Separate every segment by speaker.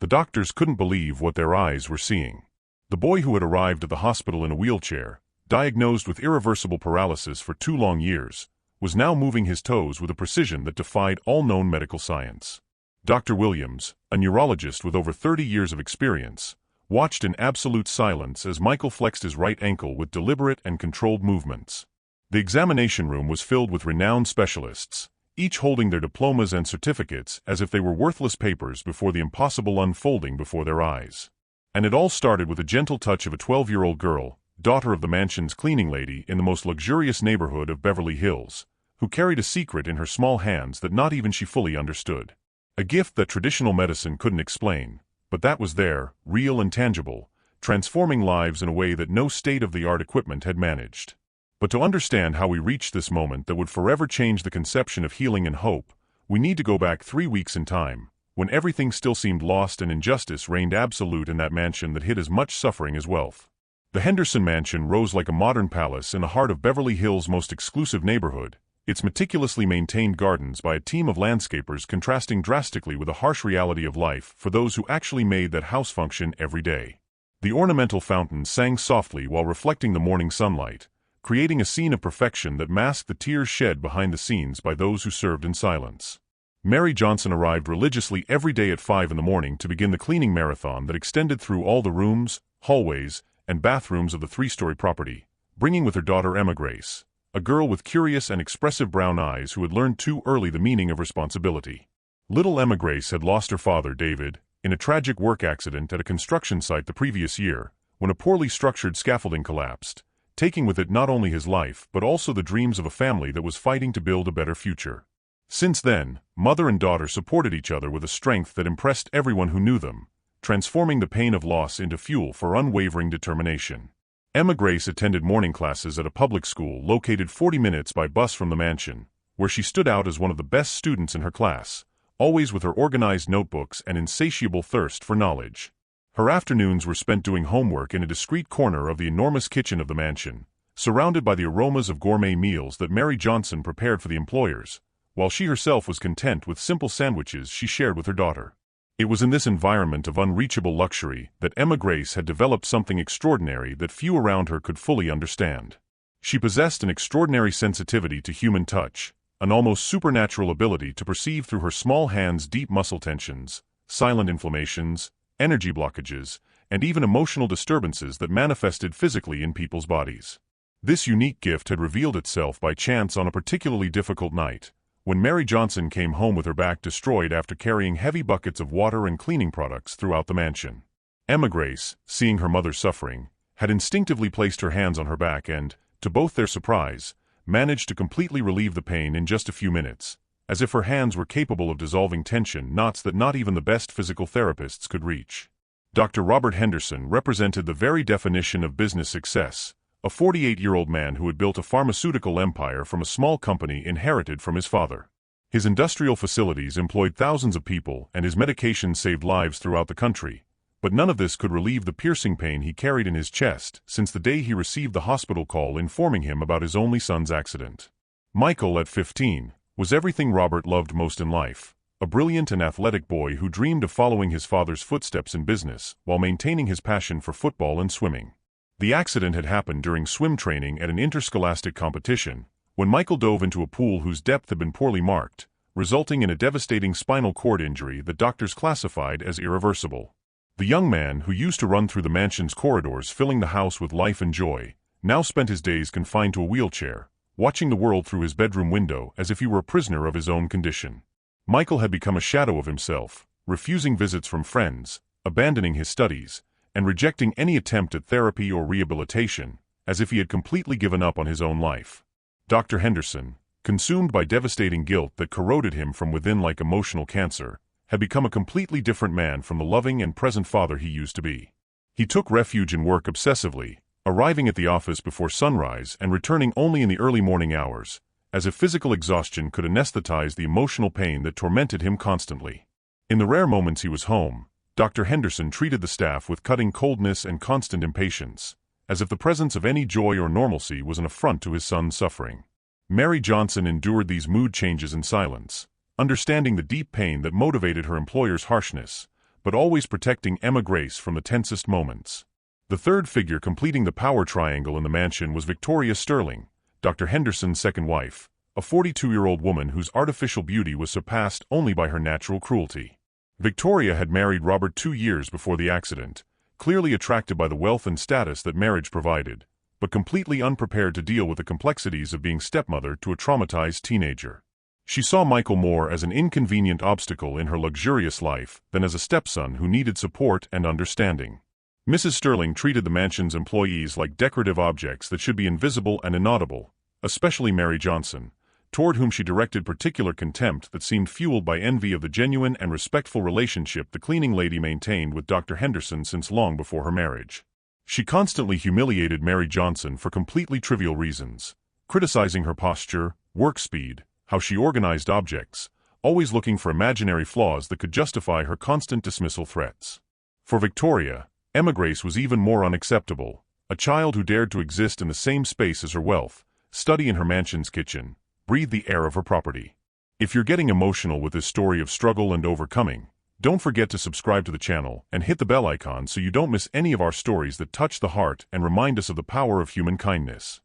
Speaker 1: The doctors couldn't believe what their eyes were seeing. The boy who had arrived at the hospital in a wheelchair, diagnosed with irreversible paralysis for 2 long years, was now moving his toes with a precision that defied all known medical science. Dr. Williams, a neurologist with over 30 years of experience, watched in absolute silence as Michael flexed his right ankle with deliberate and controlled movements. The examination room was filled with renowned specialists, each holding their diplomas and certificates as if they were worthless papers before the impossible unfolding before their eyes. And it all started with a gentle touch of a 12-year-old girl, daughter of the mansion's cleaning lady in the most luxurious neighborhood of Beverly Hills, who carried a secret in her small hands that not even she fully understood. A gift that traditional medicine couldn't explain, but that was there, real and tangible, transforming lives in a way that no state-of-the-art equipment had managed. But to understand how we reached this moment that would forever change the conception of healing and hope, we need to go back 3 weeks in time, when everything still seemed lost and injustice reigned absolute in that mansion that hid as much suffering as wealth. The Henderson Mansion rose like a modern palace in the heart of Beverly Hills' most exclusive neighborhood, its meticulously maintained gardens by a team of landscapers contrasting drastically with the harsh reality of life for those who actually made that house function every day. The ornamental fountain sang softly while reflecting the morning sunlight, creating a scene of perfection that masked the tears shed behind the scenes by those who served in silence. Mary Johnson arrived religiously every day at 5 in the morning to begin the cleaning marathon that extended through all the rooms, hallways, and bathrooms of the 3-story property, bringing with her daughter Emma Grace, a girl with curious and expressive brown eyes who had learned too early the meaning of responsibility. Little Emma Grace had lost her father, David, in a tragic work accident at a construction site the previous year, when a poorly structured scaffolding collapsed, taking with it not only his life but also the dreams of a family that was fighting to build a better future. Since then, mother and daughter supported each other with a strength that impressed everyone who knew them, transforming the pain of loss into fuel for unwavering determination. Emma Grace attended morning classes at a public school located 40 minutes by bus from the mansion, where she stood out as one of the best students in her class, always with her organized notebooks and insatiable thirst for knowledge. Her afternoons were spent doing homework in a discreet corner of the enormous kitchen of the mansion, surrounded by the aromas of gourmet meals that Mary Johnson prepared for the employers, while she herself was content with simple sandwiches she shared with her daughter. It was in this environment of unreachable luxury that Emma Grace had developed something extraordinary that few around her could fully understand. She possessed an extraordinary sensitivity to human touch, an almost supernatural ability to perceive through her small hands deep muscle tensions, silent inflammations, energy blockages, and even emotional disturbances that manifested physically in people's bodies. This unique gift had revealed itself by chance on a particularly difficult night, when Mary Johnson came home with her back destroyed after carrying heavy buckets of water and cleaning products throughout the mansion. Emma Grace, seeing her mother suffering, had instinctively placed her hands on her back and, to both their surprise, managed to completely relieve the pain in just a few minutes, as if her hands were capable of dissolving tension knots that not even the best physical therapists could reach. Dr. Robert Henderson represented the very definition of business success, a 48-year-old man who had built a pharmaceutical empire from a small company inherited from his father. His industrial facilities employed thousands of people and his medications saved lives throughout the country, but none of this could relieve the piercing pain he carried in his chest since the day he received the hospital call informing him about his only son's accident. Michael, at 15, was everything Robert loved most in life, a brilliant and athletic boy who dreamed of following his father's footsteps in business while maintaining his passion for football and swimming. The accident had happened during swim training at an interscholastic competition, when Michael dove into a pool whose depth had been poorly marked, resulting in a devastating spinal cord injury that doctors classified as irreversible. The young man, who used to run through the mansion's corridors filling the house with life and joy, now spent his days confined to a wheelchair, watching the world through his bedroom window as if he were a prisoner of his own condition. Michael had become a shadow of himself, refusing visits from friends, abandoning his studies, and rejecting any attempt at therapy or rehabilitation, as if he had completely given up on his own life. Dr. Henderson, consumed by devastating guilt that corroded him from within like emotional cancer, had become a completely different man from the loving and present father he used to be. He took refuge in work obsessively, arriving at the office before sunrise and returning only in the early morning hours, as if physical exhaustion could anesthetize the emotional pain that tormented him constantly. In the rare moments he was home, Dr. Henderson treated the staff with cutting coldness and constant impatience, as if the presence of any joy or normalcy was an affront to his son's suffering. Mary Johnson endured these mood changes in silence, understanding the deep pain that motivated her employer's harshness, but always protecting Emma Grace from the tensest moments. The third figure completing the power triangle in the mansion was Victoria Sterling, Dr. Henderson's second wife, a 42-year-old woman whose artificial beauty was surpassed only by her natural cruelty. Victoria had married Robert 2 years before the accident, clearly attracted by the wealth and status that marriage provided, but completely unprepared to deal with the complexities of being stepmother to a traumatized teenager. She saw Michael more as an inconvenient obstacle in her luxurious life than as a stepson who needed support and understanding. Mrs. Sterling treated the mansion's employees like decorative objects that should be invisible and inaudible, especially Mary Johnson, toward whom she directed particular contempt that seemed fueled by envy of the genuine and respectful relationship the cleaning lady maintained with Dr. Henderson since long before her marriage. She constantly humiliated Mary Johnson for completely trivial reasons, criticizing her posture, work speed, how she organized objects, always looking for imaginary flaws that could justify her constant dismissal threats. For Victoria, Emma Grace was even more unacceptable, a child who dared to exist in the same space as her wealth, study in her mansion's kitchen, breathe the air of her property. If you're getting emotional with this story of struggle and overcoming, don't forget to subscribe to the channel and hit the bell icon so you don't miss any of our stories that touch the heart and remind us of the power of human kindness.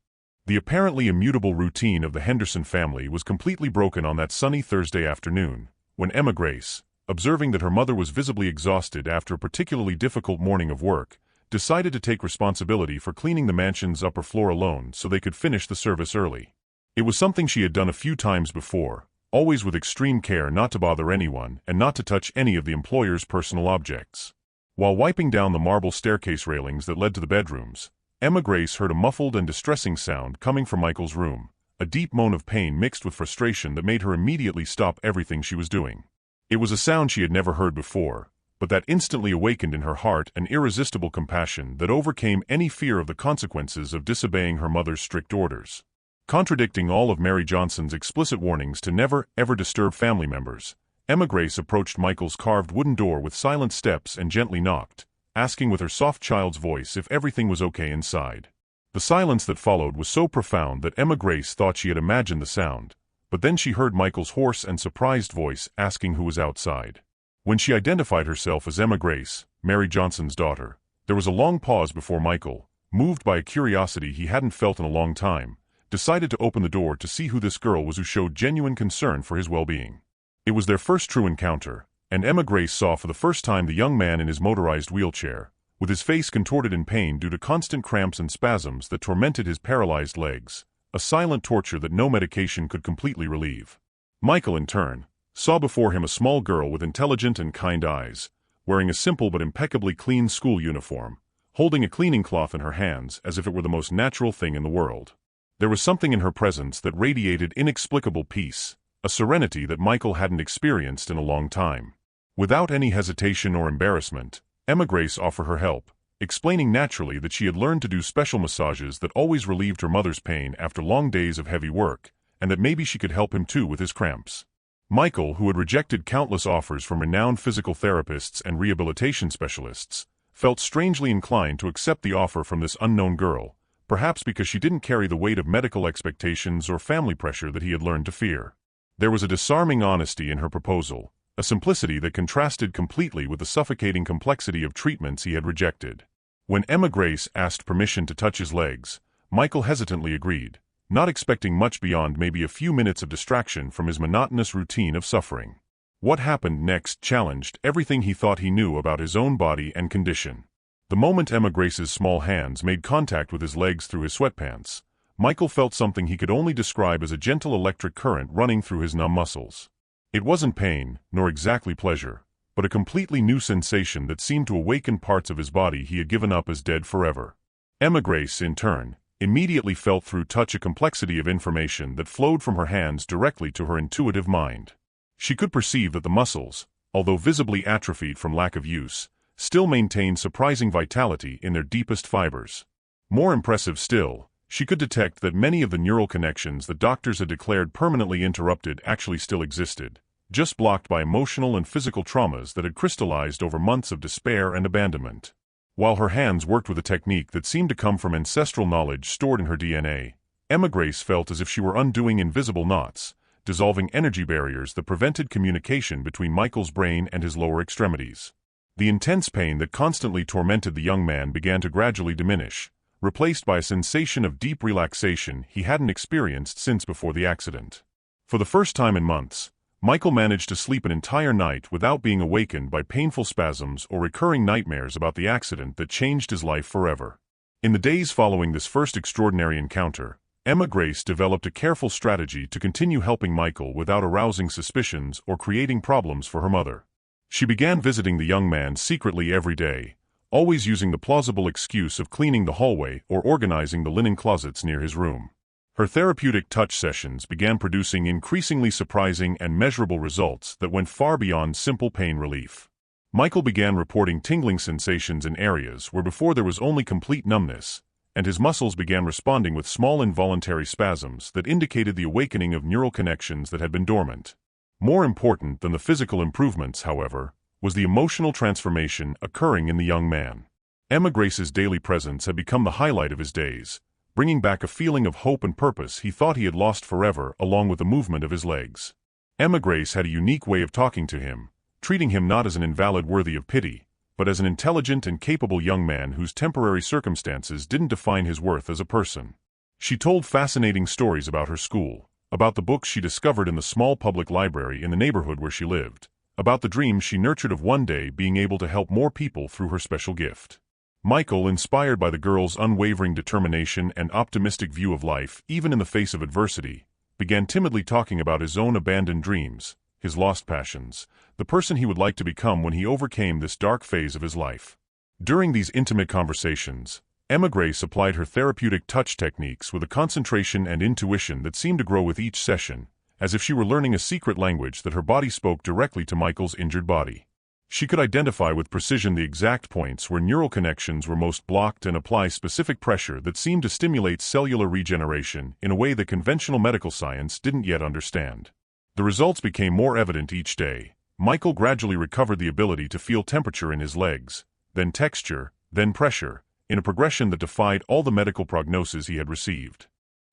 Speaker 1: The apparently immutable routine of the Henderson family was completely broken on that sunny Thursday afternoon, when Emma Grace, observing that her mother was visibly exhausted after a particularly difficult morning of work, decided to take responsibility for cleaning the mansion's upper floor alone so they could finish the service early. It was something she had done a few times before, always with extreme care not to bother anyone and not to touch any of the employer's personal objects. While wiping down the marble staircase railings that led to the bedrooms, Emma Grace heard a muffled and distressing sound coming from Michael's room, a deep moan of pain mixed with frustration that made her immediately stop everything she was doing. It was a sound she had never heard before, but that instantly awakened in her heart an irresistible compassion that overcame any fear of the consequences of disobeying her mother's strict orders. Contradicting all of Mary Johnson's explicit warnings to never, ever disturb family members, Emma Grace approached Michael's carved wooden door with silent steps and gently knocked, asking with her soft child's voice if everything was okay inside. The silence that followed was so profound that Emma Grace thought she had imagined the sound, but then she heard Michael's hoarse and surprised voice asking who was outside. When she identified herself as Emma Grace, Mary Johnson's daughter, there was a long pause before Michael, moved by a curiosity he hadn't felt in a long time, decided to open the door to see who this girl was who showed genuine concern for his well-being. It was their first true encounter, and Emma Grace saw for the first time the young man in his motorized wheelchair, with his face contorted in pain due to constant cramps and spasms that tormented his paralyzed legs, a silent torture that no medication could completely relieve. Michael, in turn, saw before him a small girl with intelligent and kind eyes, wearing a simple but impeccably clean school uniform, holding a cleaning cloth in her hands as if it were the most natural thing in the world. There was something in her presence that radiated inexplicable peace, a serenity that Michael hadn't experienced in a long time. Without any hesitation or embarrassment, Emma Grace offered her help, explaining naturally that she had learned to do special massages that always relieved her mother's pain after long days of heavy work, and that maybe she could help him too with his cramps. Michael, who had rejected countless offers from renowned physical therapists and rehabilitation specialists, felt strangely inclined to accept the offer from this unknown girl, perhaps because she didn't carry the weight of medical expectations or family pressure that he had learned to fear. There was a disarming honesty in her proposal, a simplicity that contrasted completely with the suffocating complexity of treatments he had rejected. When Emma Grace asked permission to touch his legs, Michael hesitantly agreed, not expecting much beyond maybe a few minutes of distraction from his monotonous routine of suffering. What happened next challenged everything he thought he knew about his own body and condition. The moment Emma Grace's small hands made contact with his legs through his sweatpants, Michael felt something he could only describe as a gentle electric current running through his numb muscles. It wasn't pain, nor exactly pleasure, but a completely new sensation that seemed to awaken parts of his body he had given up as dead forever. Emma Grace, in turn, immediately felt through touch a complexity of information that flowed from her hands directly to her intuitive mind. She could perceive that the muscles, although visibly atrophied from lack of use, still maintained surprising vitality in their deepest fibers. More impressive still, she could detect that many of the neural connections the doctors had declared permanently interrupted actually still existed, just blocked by emotional and physical traumas that had crystallized over months of despair and abandonment. While her hands worked with a technique that seemed to come from ancestral knowledge stored in her DNA, Emma Grace felt as if she were undoing invisible knots, dissolving energy barriers that prevented communication between Michael's brain and his lower extremities. The intense pain that constantly tormented the young man began to gradually diminish, replaced by a sensation of deep relaxation he hadn't experienced since before the accident. For the first time in months, Michael managed to sleep an entire night without being awakened by painful spasms or recurring nightmares about the accident that changed his life forever. In the days following this first extraordinary encounter, Emma Grace developed a careful strategy to continue helping Michael without arousing suspicions or creating problems for her mother. She began visiting the young man secretly every day, always using the plausible excuse of cleaning the hallway or organizing the linen closets near his room. Her therapeutic touch sessions began producing increasingly surprising and measurable results that went far beyond simple pain relief. Michael began reporting tingling sensations in areas where before there was only complete numbness, and his muscles began responding with small involuntary spasms that indicated the awakening of neural connections that had been dormant. More important than the physical improvements, however, was the emotional transformation occurring in the young man. Emma Grace's daily presence had become the highlight of his days, bringing back a feeling of hope and purpose he thought he had lost forever, along with the movement of his legs. Emma Grace had a unique way of talking to him, treating him not as an invalid worthy of pity, but as an intelligent and capable young man whose temporary circumstances didn't define his worth as a person. She told fascinating stories about her school, about the books she discovered in the small public library in the neighborhood where she lived, about the dreams she nurtured of one day being able to help more people through her special gift. Michael, inspired by the girl's unwavering determination and optimistic view of life even in the face of adversity, began timidly talking about his own abandoned dreams, his lost passions, the person he would like to become when he overcame this dark phase of his life. During these intimate conversations, Emma Grace applied her therapeutic touch techniques with a concentration and intuition that seemed to grow with each session, as if she were learning a secret language that her body spoke directly to Michael's injured body. She could identify with precision the exact points where neural connections were most blocked and apply specific pressure that seemed to stimulate cellular regeneration in a way that conventional medical science didn't yet understand. The results became more evident each day. Michael gradually recovered the ability to feel temperature in his legs, then texture, then pressure, in a progression that defied all the medical prognoses he had received.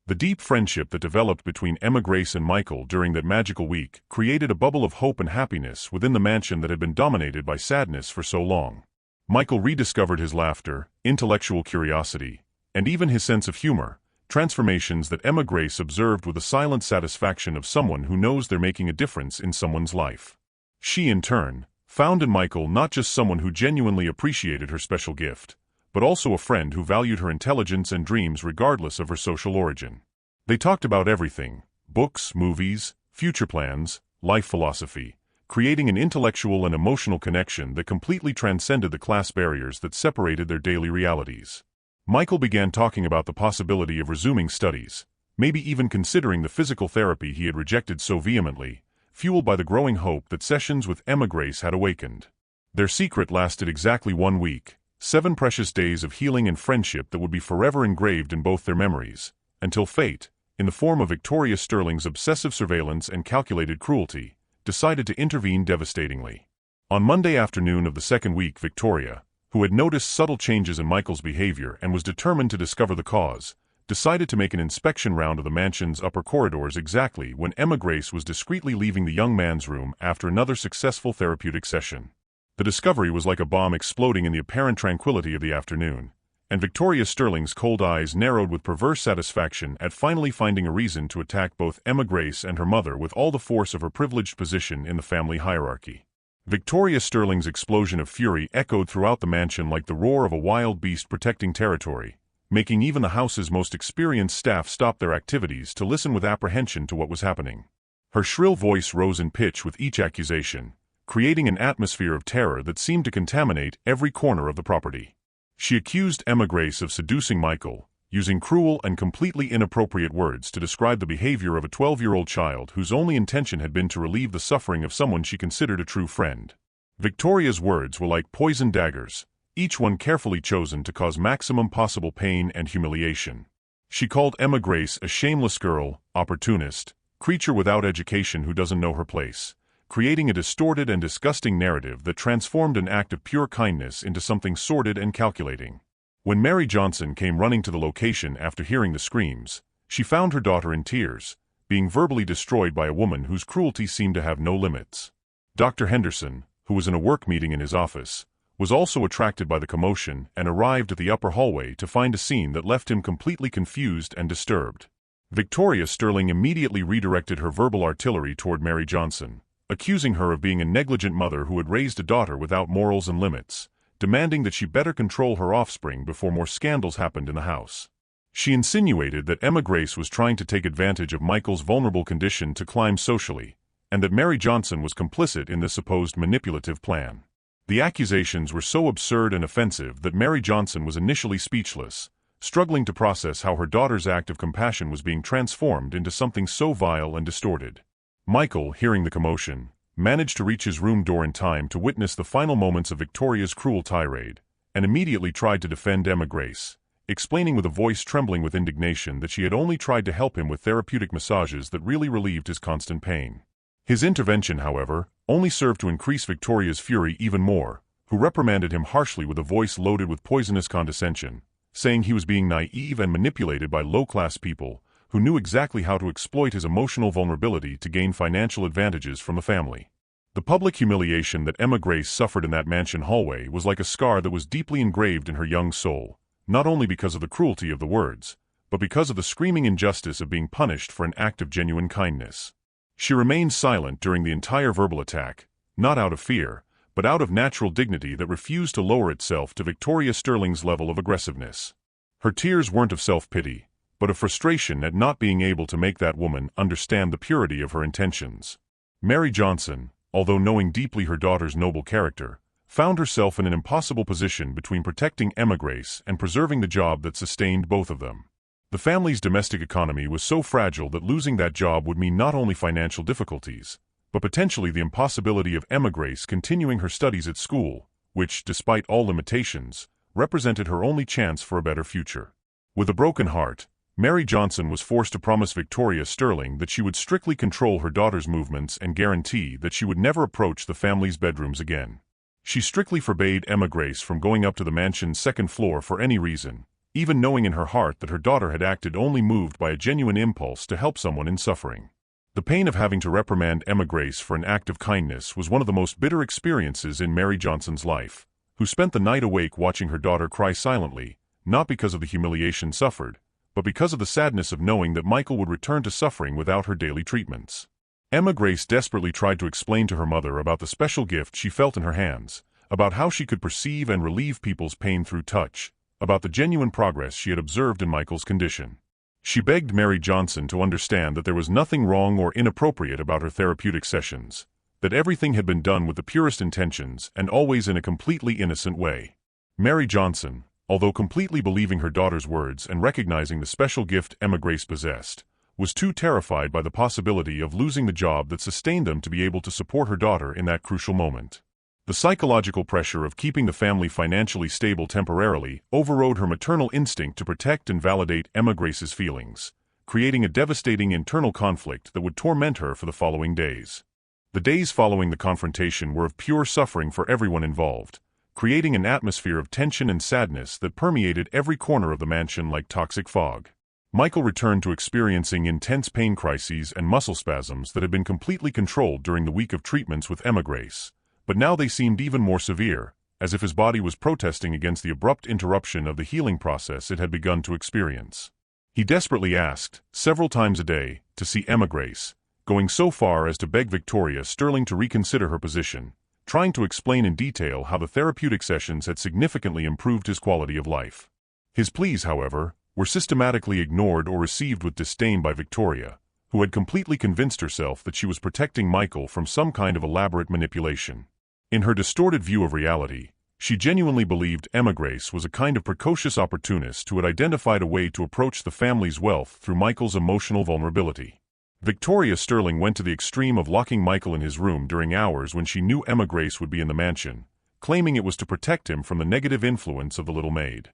Speaker 1: The deep friendship that developed between Emma Grace and Michael during that magical week created a bubble of hope and happiness within the mansion that had been dominated by sadness for so long. Michael rediscovered his laughter, intellectual curiosity, and even his sense of humor, transformations that Emma Grace observed with the silent satisfaction of someone who knows they're making a difference in someone's life. She, in turn, found in Michael not just someone who genuinely appreciated her special gift, but also a friend who valued her intelligence and dreams regardless of her social origin. They talked about everything: books, movies, future plans, life philosophy, creating an intellectual and emotional connection that completely transcended the class barriers that separated their daily realities. Michael began talking about the possibility of resuming studies, maybe even considering the physical therapy he had rejected so vehemently, fueled by the growing hope that sessions with Emma Grace had awakened. Their secret lasted exactly 1 week, 7 precious days of healing and friendship that would be forever engraved in both their memories, until fate, in the form of Victoria Sterling's obsessive surveillance and calculated cruelty, decided to intervene devastatingly. On Monday afternoon of the second week, Victoria, who had noticed subtle changes in Michael's behavior and was determined to discover the cause, decided to make an inspection round of the mansion's upper corridors exactly when Emma Grace was discreetly leaving the young man's room after another successful therapeutic session. The discovery was like a bomb exploding in the apparent tranquility of the afternoon, and Victoria Sterling's cold eyes narrowed with perverse satisfaction at finally finding a reason to attack both Emma Grace and her mother with all the force of her privileged position in the family hierarchy. Victoria Sterling's explosion of fury echoed throughout the mansion like the roar of a wild beast protecting territory, making even the house's most experienced staff stop their activities to listen with apprehension to what was happening. Her shrill voice rose in pitch with each accusation, creating an atmosphere of terror that seemed to contaminate every corner of the property. She accused Emma Grace of seducing Michael, using cruel and completely inappropriate words to describe the behavior of a 12-year-old child whose only intention had been to relieve the suffering of someone she considered a true friend. Victoria's words were like poisoned daggers, each one carefully chosen to cause maximum possible pain and humiliation. She called Emma Grace a shameless girl, opportunist, creature without education who doesn't know her place, creating a distorted and disgusting narrative that transformed an act of pure kindness into something sordid and calculating. When Mary Johnson came running to the location after hearing the screams, she found her daughter in tears, being verbally destroyed by a woman whose cruelty seemed to have no limits. Dr. Henderson, who was in a work meeting in his office, was also attracted by the commotion and arrived at the upper hallway to find a scene that left him completely confused and disturbed. Victoria Sterling immediately redirected her verbal artillery toward Mary Johnson, accusing her of being a negligent mother who had raised a daughter without morals and limits, demanding that she better control her offspring before more scandals happened in the house. She insinuated that Emma Grace was trying to take advantage of Michael's vulnerable condition to climb socially, and that Mary Johnson was complicit in this supposed manipulative plan. The accusations were so absurd and offensive that Mary Johnson was initially speechless, struggling to process how her daughter's act of compassion was being transformed into something so vile and distorted. Michael, hearing the commotion, managed to reach his room door in time to witness the final moments of Victoria's cruel tirade, and immediately tried to defend Emma Grace, explaining with a voice trembling with indignation that she had only tried to help him with therapeutic massages that really relieved his constant pain. His intervention, however, only served to increase Victoria's fury even more, who reprimanded him harshly with a voice loaded with poisonous condescension, saying he was being naive and manipulated by low-class people who knew exactly how to exploit his emotional vulnerability to gain financial advantages from the family. The public humiliation that Emma Grace suffered in that mansion hallway was like a scar that was deeply engraved in her young soul, not only because of the cruelty of the words, but because of the screaming injustice of being punished for an act of genuine kindness. She remained silent during the entire verbal attack, not out of fear, but out of natural dignity that refused to lower itself to Victoria Sterling's level of aggressiveness. Her tears weren't of self-pity, but of frustration at not being able to make that woman understand the purity of her intentions. Mary Johnson, although knowing deeply her daughter's noble character, found herself in an impossible position between protecting Emma Grace and preserving the job that sustained both of them. The family's domestic economy was so fragile that losing that job would mean not only financial difficulties, but potentially the impossibility of Emma Grace continuing her studies at school, which, despite all limitations, represented her only chance for a better future. With a broken heart, Mary Johnson was forced to promise Victoria Sterling that she would strictly control her daughter's movements and guarantee that she would never approach the family's bedrooms again. She strictly forbade Emma Grace from going up to the mansion's second floor for any reason, even knowing in her heart that her daughter had acted only moved by a genuine impulse to help someone in suffering. The pain of having to reprimand Emma Grace for an act of kindness was one of the most bitter experiences in Mary Johnson's life, who spent the night awake watching her daughter cry silently, not because of the humiliation suffered, but because of the sadness of knowing that Michael would return to suffering without her daily treatments. Emma Grace desperately tried to explain to her mother about the special gift she felt in her hands, about how she could perceive and relieve people's pain through touch, about the genuine progress she had observed in Michael's condition. She begged Mary Johnson to understand that there was nothing wrong or inappropriate about her therapeutic sessions, that everything had been done with the purest intentions and always in a completely innocent way. Mary Johnson, although completely believing her daughter's words and recognizing the special gift Emma Grace possessed, was too terrified by the possibility of losing the job that sustained them to be able to support her daughter in that crucial moment. The psychological pressure of keeping the family financially stable temporarily overrode her maternal instinct to protect and validate Emma Grace's feelings, creating a devastating internal conflict that would torment her for the following days. The days following the confrontation were of pure suffering for everyone involved, creating an atmosphere of tension and sadness that permeated every corner of the mansion like toxic fog. Michael returned to experiencing intense pain crises and muscle spasms that had been completely controlled during the week of treatments with Emma Grace, but now they seemed even more severe, as if his body was protesting against the abrupt interruption of the healing process it had begun to experience. He desperately asked, several times a day, to see Emma Grace, going so far as to beg Victoria Sterling to reconsider her position, trying to explain in detail how the therapeutic sessions had significantly improved his quality of life. His pleas, however, were systematically ignored or received with disdain by Victoria, who had completely convinced herself that she was protecting Michael from some kind of elaborate manipulation. In her distorted view of reality, she genuinely believed Emma Grace was a kind of precocious opportunist who had identified a way to approach the family's wealth through Michael's emotional vulnerability. Victoria Sterling went to the extreme of locking Michael in his room during hours when she knew Emma Grace would be in the mansion, claiming it was to protect him from the negative influence of the little maid.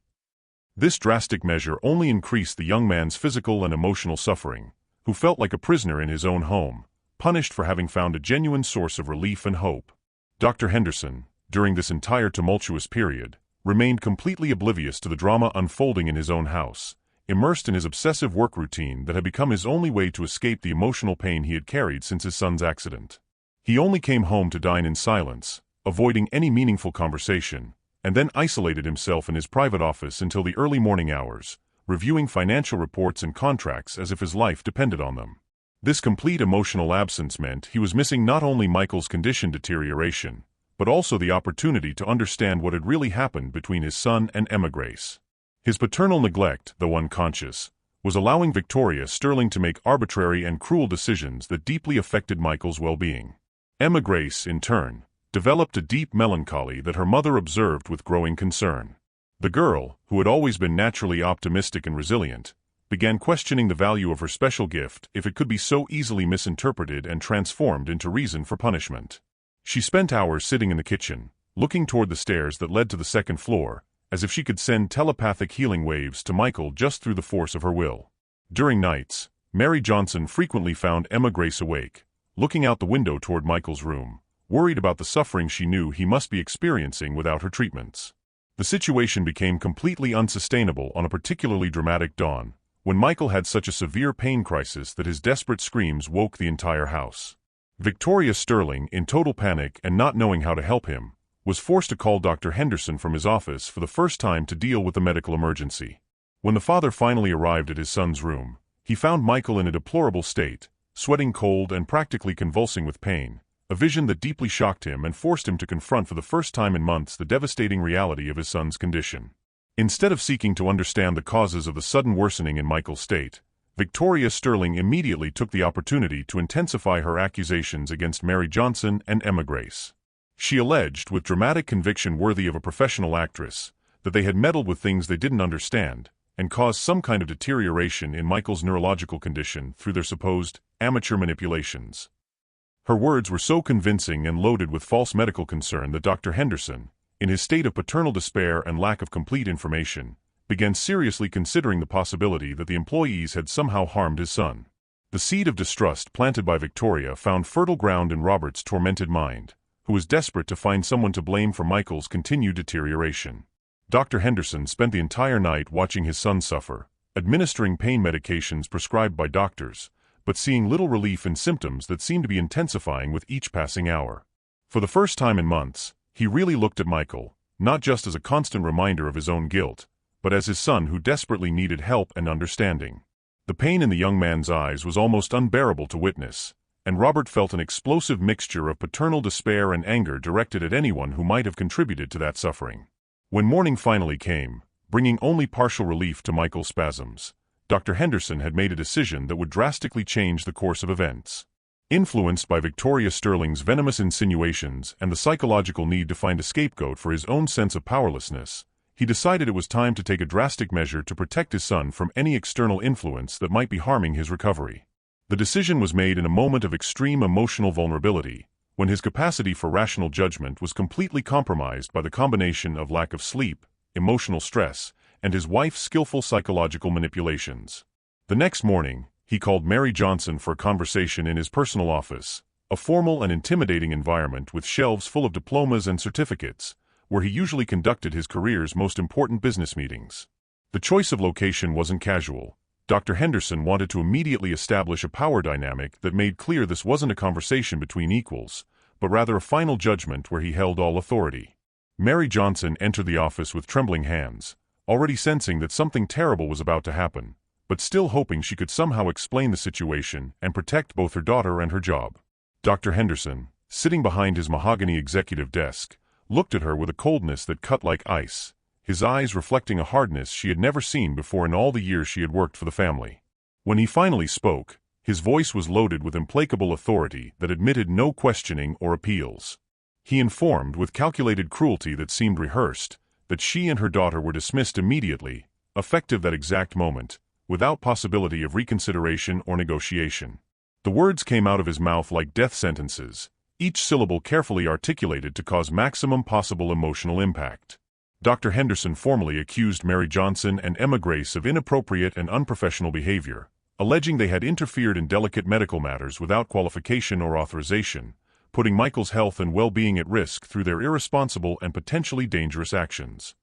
Speaker 1: This drastic measure only increased the young man's physical and emotional suffering, who felt like a prisoner in his own home, punished for having found a genuine source of relief and hope. Dr. Henderson, during this entire tumultuous period, remained completely oblivious to the drama unfolding in his own house, immersed in his obsessive work routine that had become his only way to escape the emotional pain he had carried since his son's accident. He only came home to dine in silence, avoiding any meaningful conversation, and then isolated himself in his private office until the early morning hours, reviewing financial reports and contracts as if his life depended on them. This complete emotional absence meant he was missing not only Michael's condition deterioration, but also the opportunity to understand what had really happened between his son and Emma Grace. His paternal neglect, though unconscious, was allowing Victoria Sterling to make arbitrary and cruel decisions that deeply affected Michael's well-being. Emma Grace, in turn, developed a deep melancholy that her mother observed with growing concern. The girl, who had always been naturally optimistic and resilient, began questioning the value of her special gift if it could be so easily misinterpreted and transformed into reason for punishment. She spent hours sitting in the kitchen, looking toward the stairs that led to the second floor, as if she could send telepathic healing waves to Michael just through the force of her will. During nights, Mary Johnson frequently found Emma Grace awake, looking out the window toward Michael's room, worried about the suffering she knew he must be experiencing without her treatments. The situation became completely unsustainable on a particularly dramatic dawn, when Michael had such a severe pain crisis that his desperate screams woke the entire house. Victoria Sterling, in total panic and not knowing how to help him, was forced to call Dr. Henderson from his office for the first time to deal with the medical emergency. When the father finally arrived at his son's room, he found Michael in a deplorable state, sweating cold and practically convulsing with pain, a vision that deeply shocked him and forced him to confront for the first time in months the devastating reality of his son's condition. Instead of seeking to understand the causes of the sudden worsening in Michael's state, Victoria Sterling immediately took the opportunity to intensify her accusations against Mary Johnson and Emma Grace. She alleged, with dramatic conviction worthy of a professional actress, that they had meddled with things they didn't understand, and caused some kind of deterioration in Michael's neurological condition through their supposed amateur manipulations. Her words were so convincing and loaded with false medical concern that Dr. Henderson, in his state of paternal despair and lack of complete information, began seriously considering the possibility that the employees had somehow harmed his son. The seed of distrust planted by Victoria found fertile ground in Robert's tormented mind, who was desperate to find someone to blame for Michael's continued deterioration. Dr. Henderson spent the entire night watching his son suffer, administering pain medications prescribed by doctors, but seeing little relief in symptoms that seemed to be intensifying with each passing hour. For the first time in months, he really looked at Michael, not just as a constant reminder of his own guilt, but as his son who desperately needed help and understanding. The pain in the young man's eyes was almost unbearable to witness, and Robert felt an explosive mixture of paternal despair and anger directed at anyone who might have contributed to that suffering. When morning finally came, bringing only partial relief to Michael's spasms, Dr. Henderson had made a decision that would drastically change the course of events. Influenced by Victoria Sterling's venomous insinuations and the psychological need to find a scapegoat for his own sense of powerlessness, he decided it was time to take a drastic measure to protect his son from any external influence that might be harming his recovery. The decision was made in a moment of extreme emotional vulnerability, when his capacity for rational judgment was completely compromised by the combination of lack of sleep, emotional stress, and his wife's skillful psychological manipulations. The next morning, he called Mary Johnson for a conversation in his personal office, a formal and intimidating environment with shelves full of diplomas and certificates, where he usually conducted his career's most important business meetings. The choice of location wasn't casual. Dr. Henderson wanted to immediately establish a power dynamic that made clear this wasn't a conversation between equals, but rather a final judgment where he held all authority. Mary Johnson entered the office with trembling hands, already sensing that something terrible was about to happen, but still hoping she could somehow explain the situation and protect both her daughter and her job. Dr. Henderson, sitting behind his mahogany executive desk, looked at her with a coldness that cut like ice, his eyes reflecting a hardness she had never seen before in all the years she had worked for the family. When he finally spoke, his voice was loaded with implacable authority that admitted no questioning or appeals. He informed, with calculated cruelty that seemed rehearsed, that she and her daughter were dismissed immediately, effective that exact moment, without possibility of reconsideration or negotiation. The words came out of his mouth like death sentences, each syllable carefully articulated to cause maximum possible emotional impact. Dr. Henderson formally accused Mary Johnson and Emma Grace of inappropriate and unprofessional behavior, alleging they had interfered in delicate medical matters without qualification or authorization, putting Michael's health and well-being at risk through their irresponsible and potentially dangerous actions.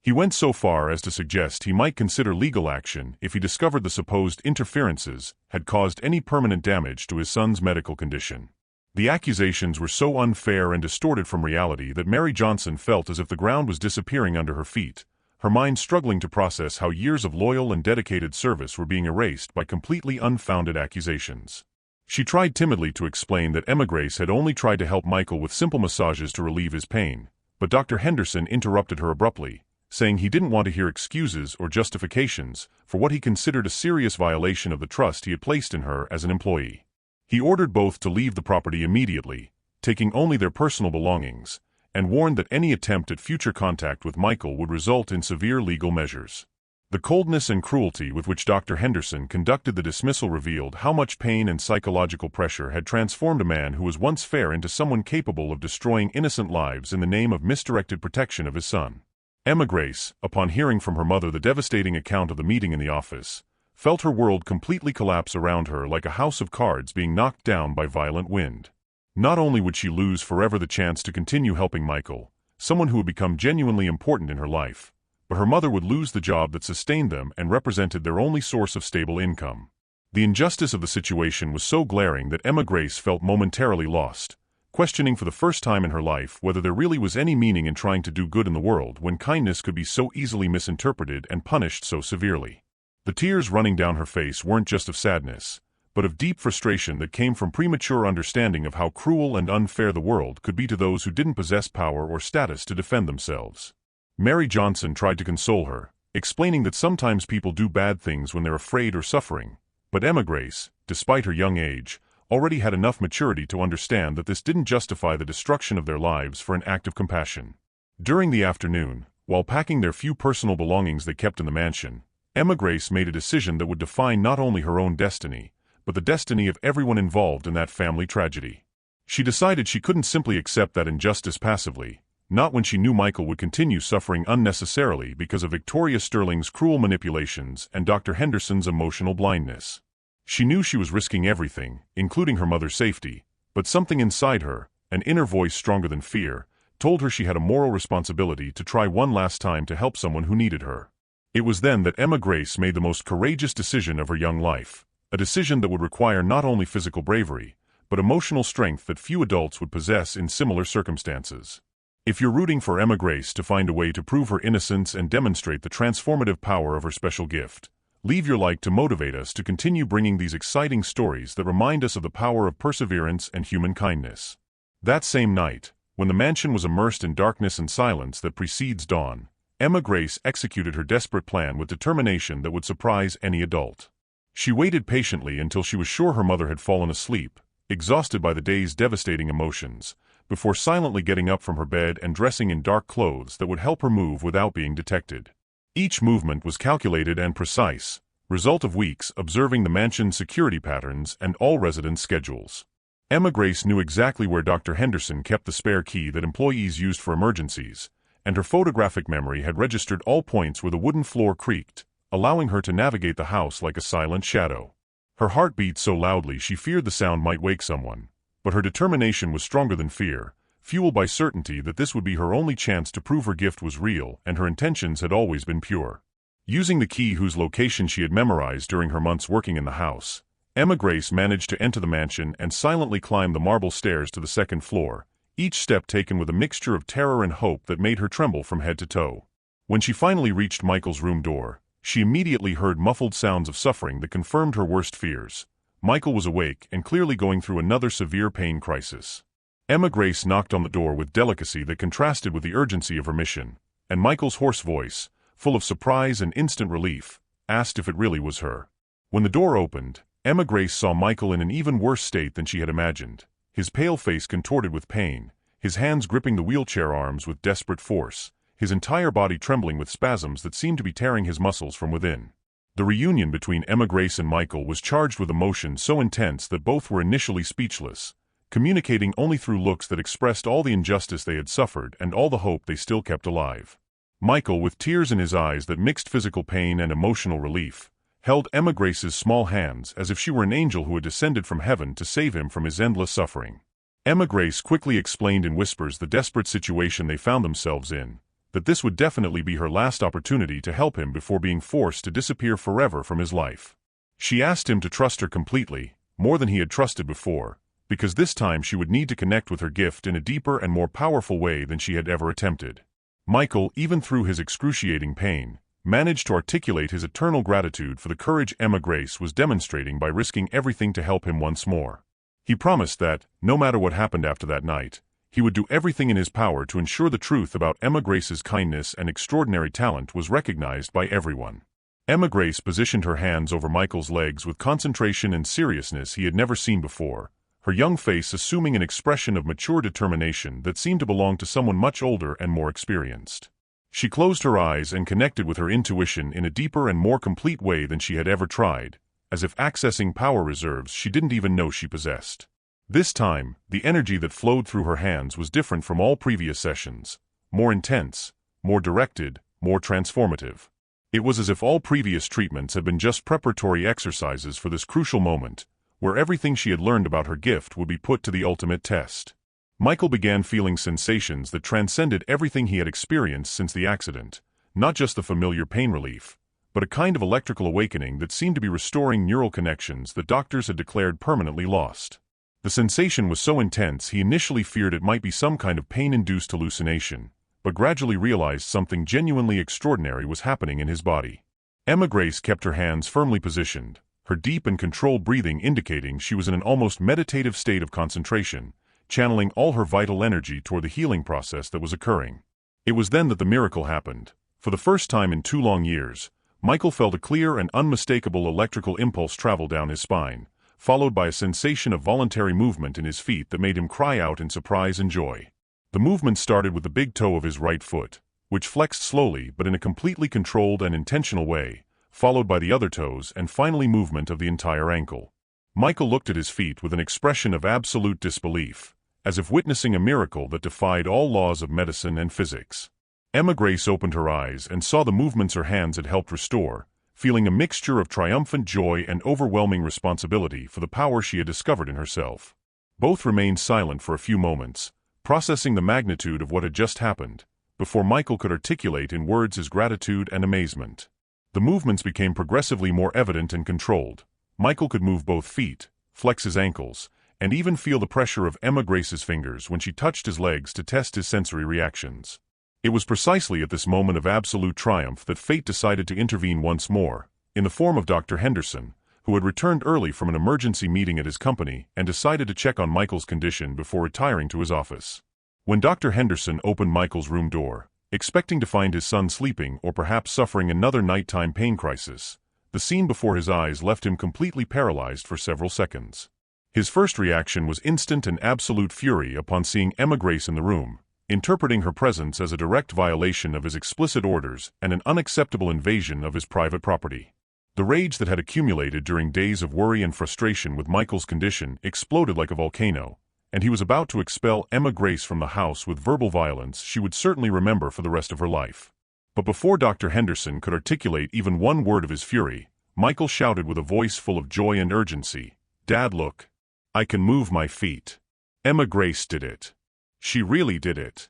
Speaker 1: He went so far as to suggest he might consider legal action if he discovered the supposed interferences had caused any permanent damage to his son's medical condition. The accusations were so unfair and distorted from reality that Mary Johnson felt as if the ground was disappearing under her feet, her mind struggling to process how years of loyal and dedicated service were being erased by completely unfounded accusations. She tried timidly to explain that Emma Grace had only tried to help Michael with simple massages to relieve his pain, but Dr. Henderson interrupted her abruptly, saying he didn't want to hear excuses or justifications for what he considered a serious violation of the trust he had placed in her as an employee. He ordered both to leave the property immediately, taking only their personal belongings, and warned that any attempt at future contact with Michael would result in severe legal measures. The coldness and cruelty with which Dr. Henderson conducted the dismissal revealed how much pain and psychological pressure had transformed a man who was once fair into someone capable of destroying innocent lives in the name of misdirected protection of his son. Emma Grace, upon hearing from her mother the devastating account of the meeting in the office, felt her world completely collapse around her like a house of cards being knocked down by violent wind. Not only would she lose forever the chance to continue helping Michael, someone who had become genuinely important in her life, but her mother would lose the job that sustained them and represented their only source of stable income. The injustice of the situation was so glaring that Emma Grace felt momentarily lost, questioning for the first time in her life whether there really was any meaning in trying to do good in the world when kindness could be so easily misinterpreted and punished so severely. The tears running down her face weren't just of sadness, but of deep frustration that came from premature understanding of how cruel and unfair the world could be to those who didn't possess power or status to defend themselves. Mary Johnson tried to console her, explaining that sometimes people do bad things when they're afraid or suffering, but Emma Grace, despite her young age, already had enough maturity to understand that this didn't justify the destruction of their lives for an act of compassion. During the afternoon, while packing their few personal belongings they kept in the mansion, Emma Grace made a decision that would define not only her own destiny, but the destiny of everyone involved in that family tragedy. She decided she couldn't simply accept that injustice passively, not when she knew Michael would continue suffering unnecessarily because of Victoria Sterling's cruel manipulations and Dr. Henderson's emotional blindness. She knew she was risking everything, including her mother's safety, but something inside her, an inner voice stronger than fear, told her she had a moral responsibility to try one last time to help someone who needed her. It was then that Emma Grace made the most courageous decision of her young life, a decision that would require not only physical bravery, but emotional strength that few adults would possess in similar circumstances. If you're rooting for Emma Grace to find a way to prove her innocence and demonstrate the transformative power of her special gift, leave your like to motivate us to continue bringing these exciting stories that remind us of the power of perseverance and human kindness. That same night, when the mansion was immersed in darkness and silence that precedes dawn, Emma Grace executed her desperate plan with determination that would surprise any adult. She waited patiently until she was sure her mother had fallen asleep, exhausted by the day's devastating emotions, before silently getting up from her bed and dressing in dark clothes that would help her move without being detected. Each movement was calculated and precise, result of weeks observing the mansion's security patterns and all residents' schedules. Emma Grace knew exactly where Dr. Henderson kept the spare key that employees used for emergencies, and her photographic memory had registered all points where the wooden floor creaked, allowing her to navigate the house like a silent shadow. Her heart beat so loudly she feared the sound might wake someone, but her determination was stronger than fear, fueled by certainty that this would be her only chance to prove her gift was real and her intentions had always been pure. Using the key whose location she had memorized during her months working in the house, Emma Grace managed to enter the mansion and silently climb the marble stairs to the second floor, each step taken with a mixture of terror and hope that made her tremble from head to toe. When she finally reached Michael's room door, she immediately heard muffled sounds of suffering that confirmed her worst fears. Michael was awake and clearly going through another severe pain crisis. Emma Grace knocked on the door with delicacy that contrasted with the urgency of her mission, and Michael's hoarse voice, full of surprise and instant relief, asked if it really was her. When the door opened, Emma Grace saw Michael in an even worse state than she had imagined, his pale face contorted with pain, his hands gripping the wheelchair arms with desperate force, his entire body trembling with spasms that seemed to be tearing his muscles from within. The reunion between Emma Grace and Michael was charged with emotion so intense that both were initially speechless, communicating only through looks that expressed all the injustice they had suffered and all the hope they still kept alive. Michael, with tears in his eyes that mixed physical pain and emotional relief, held Emma Grace's small hands as if she were an angel who had descended from heaven to save him from his endless suffering. Emma Grace quickly explained in whispers the desperate situation they found themselves in, that this would definitely be her last opportunity to help him before being forced to disappear forever from his life. She asked him to trust her completely, more than he had trusted before, because this time she would need to connect with her gift in a deeper and more powerful way than she had ever attempted. Michael, even through his excruciating pain, managed to articulate his eternal gratitude for the courage Emma Grace was demonstrating by risking everything to help him once more. He promised that, no matter what happened after that night, he would do everything in his power to ensure the truth about Emma Grace's kindness and extraordinary talent was recognized by everyone. Emma Grace positioned her hands over Michael's legs with concentration and seriousness he had never seen before, her young face assuming an expression of mature determination that seemed to belong to someone much older and more experienced. She closed her eyes and connected with her intuition in a deeper and more complete way than she had ever tried, as if accessing power reserves she didn't even know she possessed. This time, the energy that flowed through her hands was different from all previous sessions, more intense, more directed, more transformative. It was as if all previous treatments had been just preparatory exercises for this crucial moment, where everything she had learned about her gift would be put to the ultimate test. Michael began feeling sensations that transcended everything he had experienced since the accident, not just the familiar pain relief, but a kind of electrical awakening that seemed to be restoring neural connections that doctors had declared permanently lost. The sensation was so intense he initially feared it might be some kind of pain-induced hallucination, but gradually realized something genuinely extraordinary was happening in his body. Emma Grace kept her hands firmly positioned, her deep and controlled breathing indicating she was in an almost meditative state of concentration, channeling all her vital energy toward the healing process that was occurring. It was then that the miracle happened. For the first time in 2 long years, Michael felt a clear and unmistakable electrical impulse travel down his spine, followed by a sensation of voluntary movement in his feet that made him cry out in surprise and joy. The movement started with the big toe of his right foot, which flexed slowly but in a completely controlled and intentional way, followed by the other toes and finally movement of the entire ankle. Michael looked at his feet with an expression of absolute disbelief, as if witnessing a miracle that defied all laws of medicine and physics. Emma Grace opened her eyes and saw the movements her hands had helped restore, feeling a mixture of triumphant joy and overwhelming responsibility for the power she had discovered in herself. Both remained silent for a few moments, processing the magnitude of what had just happened, before Michael could articulate in words his gratitude and amazement. The movements became progressively more evident and controlled. Michael could move both feet, flex his ankles, and even feel the pressure of Emma Grace's fingers when she touched his legs to test his sensory reactions. It was precisely at this moment of absolute triumph that fate decided to intervene once more, in the form of Dr. Henderson, who had returned early from an emergency meeting at his company and decided to check on Michael's condition before retiring to his office. When Dr. Henderson opened Michael's room door, expecting to find his son sleeping or perhaps suffering another nighttime pain crisis, the scene before his eyes left him completely paralyzed for several seconds. His first reaction was instant and absolute fury upon seeing Emma Grace in the room, interpreting her presence as a direct violation of his explicit orders and an unacceptable invasion of his private property. The rage that had accumulated during days of worry and frustration with Michael's condition exploded like a volcano, and he was about to expel Emma Grace from the house with verbal violence she would certainly remember for the rest of her life. But before Dr. Henderson could articulate even one word of his fury, Michael shouted with a voice full of joy and urgency, "Dad, look. I can move my feet. Emma Grace did it. She really did it."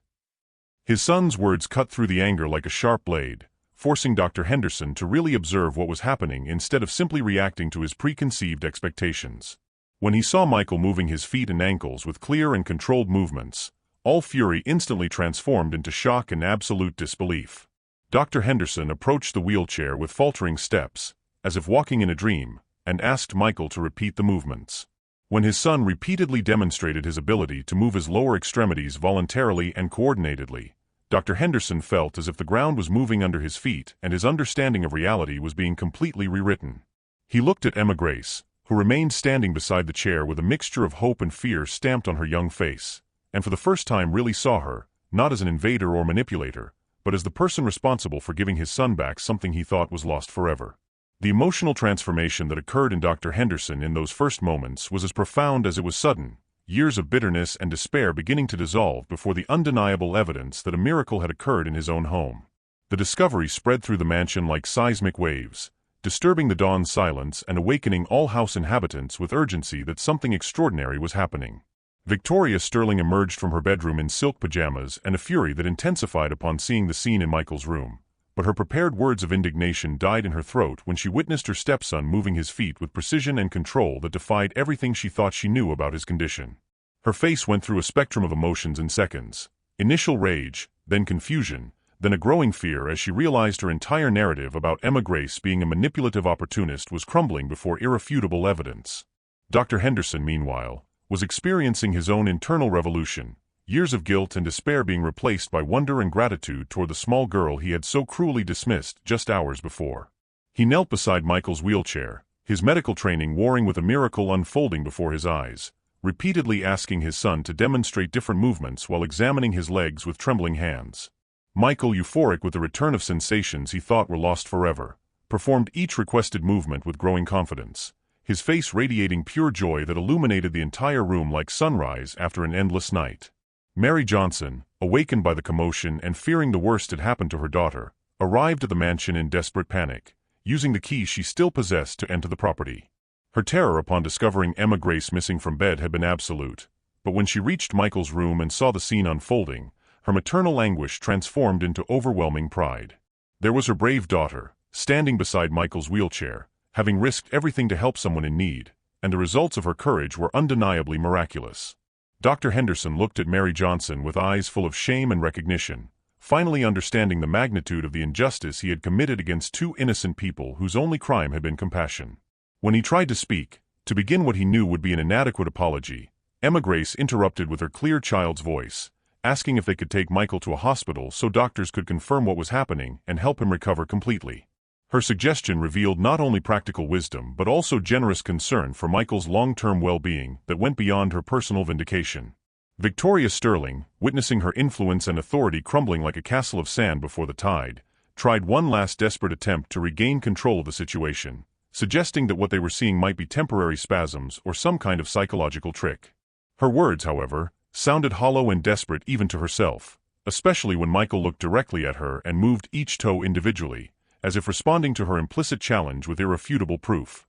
Speaker 1: His son's words cut through the anger like a sharp blade, forcing Dr. Henderson to really observe what was happening instead of simply reacting to his preconceived expectations. When he saw Michael moving his feet and ankles with clear and controlled movements, all fury instantly transformed into shock and absolute disbelief. Dr. Henderson approached the wheelchair with faltering steps, as if walking in a dream, and asked Michael to repeat the movements. When his son repeatedly demonstrated his ability to move his lower extremities voluntarily and coordinatedly, Dr. Henderson felt as if the ground was moving under his feet and his understanding of reality was being completely rewritten. He looked at Emma Grace, who remained standing beside the chair with a mixture of hope and fear stamped on her young face, and for the first time really saw her, not as an invader or manipulator, but as the person responsible for giving his son back something he thought was lost forever. The emotional transformation that occurred in Dr. Henderson in those first moments was as profound as it was sudden, years of bitterness and despair beginning to dissolve before the undeniable evidence that a miracle had occurred in his own home. The discovery spread through the mansion like seismic waves, disturbing the dawn's silence and awakening all house inhabitants with urgency that something extraordinary was happening. Victoria Sterling emerged from her bedroom in silk pajamas and a fury that intensified upon seeing the scene in Michael's room, but her prepared words of indignation died in her throat when she witnessed her stepson moving his feet with precision and control that defied everything she thought she knew about his condition. Her face went through a spectrum of emotions in seconds. Initial rage, then confusion, then a growing fear as she realized her entire narrative about Emma Grace being a manipulative opportunist was crumbling before irrefutable evidence. Dr. Henderson, meanwhile, was experiencing his own internal revolution, years of guilt and despair being replaced by wonder and gratitude toward the small girl he had so cruelly dismissed just hours before. He knelt beside Michael's wheelchair, his medical training warring with a miracle unfolding before his eyes, repeatedly asking his son to demonstrate different movements while examining his legs with trembling hands. Michael, euphoric with the return of sensations he thought were lost forever, performed each requested movement with growing confidence, his face radiating pure joy that illuminated the entire room like sunrise after an endless night. Mary Johnson, awakened by the commotion and fearing the worst had happened to her daughter, arrived at the mansion in desperate panic, using the key she still possessed to enter the property. Her terror upon discovering Emma Grace missing from bed had been absolute, but when she reached Michael's room and saw the scene unfolding, her maternal anguish transformed into overwhelming pride. There was her brave daughter, standing beside Michael's wheelchair, having risked everything to help someone in need, and the results of her courage were undeniably miraculous. Dr. Henderson looked at Mary Johnson with eyes full of shame and recognition, finally understanding the magnitude of the injustice he had committed against two innocent people whose only crime had been compassion. When he tried to speak, to begin what he knew would be an inadequate apology, Emma Grace interrupted with her clear child's voice, asking if they could take Michael to a hospital so doctors could confirm what was happening and help him recover completely. Her suggestion revealed not only practical wisdom but also generous concern for Michael's long-term well-being that went beyond her personal vindication. Victoria Sterling, witnessing her influence and authority crumbling like a castle of sand before the tide, tried one last desperate attempt to regain control of the situation, suggesting that what they were seeing might be temporary spasms or some kind of psychological trick. Her words, however, sounded hollow and desperate even to herself, especially when Michael looked directly at her and moved each toe individually, as if responding to her implicit challenge with irrefutable proof.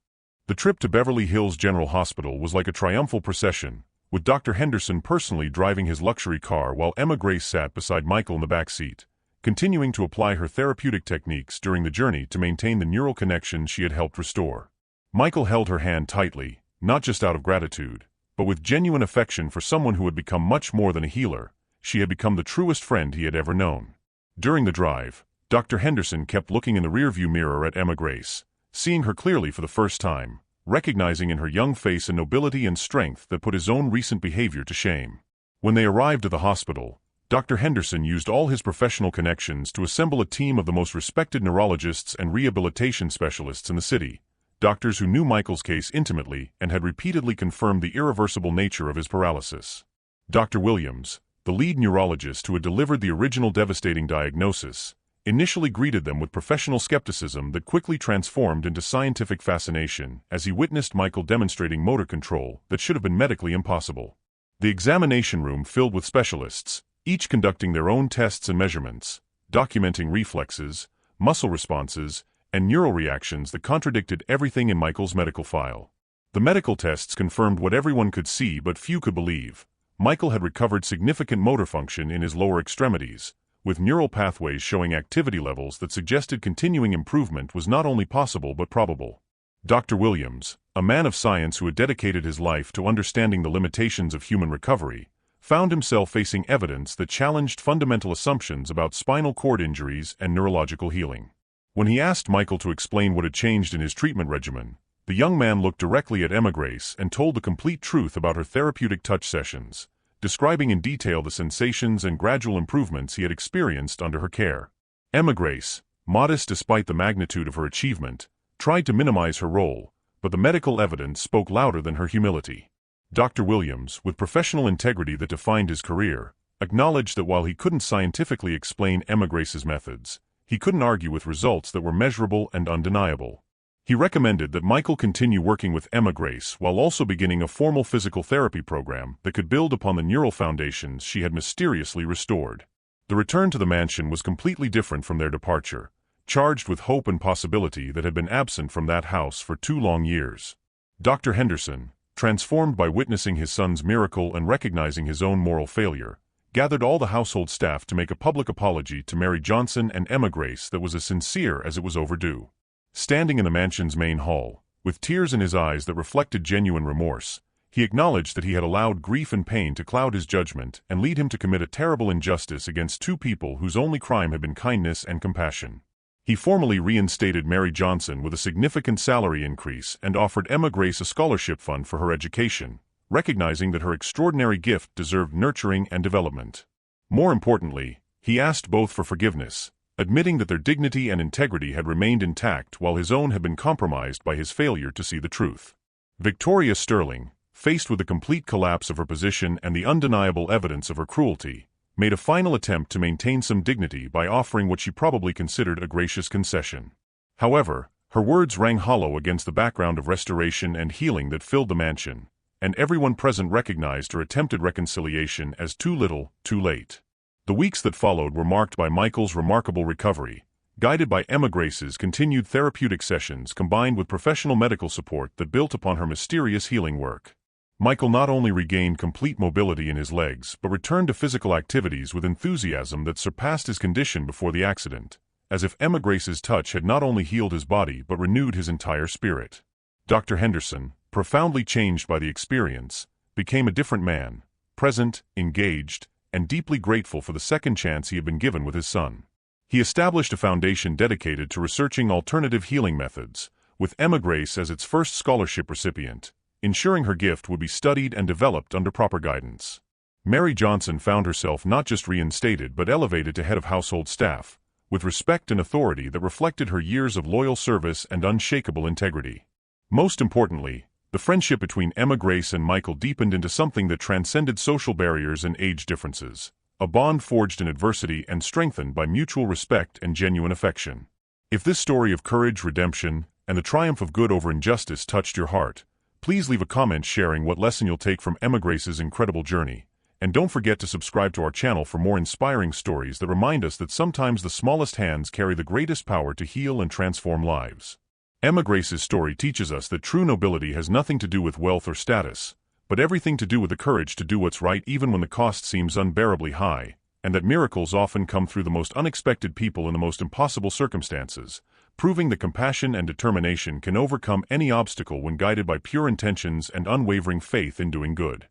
Speaker 1: The trip to Beverly Hills General Hospital was like a triumphal procession, with Dr. Henderson personally driving his luxury car while Emma Grace sat beside Michael in the back seat, continuing to apply her therapeutic techniques during the journey to maintain the neural connection she had helped restore. Michael held her hand tightly, not just out of gratitude, but with genuine affection for someone who had become much more than a healer. She had become the truest friend he had ever known. During the drive, Dr. Henderson kept looking in the rearview mirror at Emma Grace, seeing her clearly for the first time, recognizing in her young face a nobility and strength that put his own recent behavior to shame. When they arrived at the hospital, Dr. Henderson used all his professional connections to assemble a team of the most respected neurologists and rehabilitation specialists in the city, doctors who knew Michael's case intimately and had repeatedly confirmed the irreversible nature of his paralysis. Dr. Williams, the lead neurologist who had delivered the original devastating diagnosis, initially greeted them with professional skepticism that quickly transformed into scientific fascination as he witnessed Michael demonstrating motor control that should have been medically impossible. The examination room filled with specialists, each conducting their own tests and measurements, documenting reflexes, muscle responses, and neural reactions that contradicted everything in Michael's medical file. The medical tests confirmed what everyone could see but few could believe. Michael had recovered significant motor function in his lower extremities, with neural pathways showing activity levels that suggested continuing improvement was not only possible but probable. Dr. Williams, a man of science who had dedicated his life to understanding the limitations of human recovery, found himself facing evidence that challenged fundamental assumptions about spinal cord injuries and neurological healing. When he asked Michael to explain what had changed in his treatment regimen, the young man looked directly at Emma Grace and told the complete truth about her therapeutic touch sessions, describing in detail the sensations and gradual improvements he had experienced under her care. Emma Grace, modest despite the magnitude of her achievement, tried to minimize her role, but the medical evidence spoke louder than her humility. Dr. Williams, with professional integrity that defined his career, acknowledged that while he couldn't scientifically explain Emma Grace's methods, he couldn't argue with results that were measurable and undeniable. He recommended that Michael continue working with Emma Grace while also beginning a formal physical therapy program that could build upon the neural foundations she had mysteriously restored. The return to the mansion was completely different from their departure, charged with hope and possibility that had been absent from that house for 2 long years. Dr. Henderson, transformed by witnessing his son's miracle and recognizing his own moral failure, gathered all the household staff to make a public apology to Mary Johnson and Emma Grace that was as sincere as it was overdue. Standing in the mansion's main hall, with tears in his eyes that reflected genuine remorse, he acknowledged that he had allowed grief and pain to cloud his judgment and lead him to commit a terrible injustice against two people whose only crime had been kindness and compassion. He formally reinstated Mary Johnson with a significant salary increase and offered Emma Grace a scholarship fund for her education, recognizing that her extraordinary gift deserved nurturing and development. More importantly, he asked both for forgiveness, admitting that their dignity and integrity had remained intact while his own had been compromised by his failure to see the truth. Victoria Sterling, faced with the complete collapse of her position and the undeniable evidence of her cruelty, made a final attempt to maintain some dignity by offering what she probably considered a gracious concession. However, her words rang hollow against the background of restoration and healing that filled the mansion, and everyone present recognized her attempted reconciliation as too little, too late. The weeks that followed were marked by Michael's remarkable recovery, guided by Emma Grace's continued therapeutic sessions combined with professional medical support that built upon her mysterious healing work. Michael not only regained complete mobility in his legs but returned to physical activities with enthusiasm that surpassed his condition before the accident, as if Emma Grace's touch had not only healed his body but renewed his entire spirit. Dr. Henderson, profoundly changed by the experience, became a different man, present, engaged, and deeply grateful for the second chance he had been given with his son. He established a foundation dedicated to researching alternative healing methods, with Emma Grace as its first scholarship recipient, ensuring her gift would be studied and developed under proper guidance. Mary Johnson found herself not just reinstated but elevated to head of household staff, with respect and authority that reflected her years of loyal service and unshakable integrity. Most importantly, the friendship between Emma Grace and Michael deepened into something that transcended social barriers and age differences, a bond forged in adversity and strengthened by mutual respect and genuine affection. If this story of courage, redemption, and the triumph of good over injustice touched your heart, please leave a comment sharing what lesson you'll take from Emma Grace's incredible journey, and don't forget to subscribe to our channel for more inspiring stories that remind us that sometimes the smallest hands carry the greatest power to heal and transform lives. Emma Grace's story teaches us that true nobility has nothing to do with wealth or status, but everything to do with the courage to do what's right even when the cost seems unbearably high, and that miracles often come through the most unexpected people in the most impossible circumstances, proving that compassion and determination can overcome any obstacle when guided by pure intentions and unwavering faith in doing good.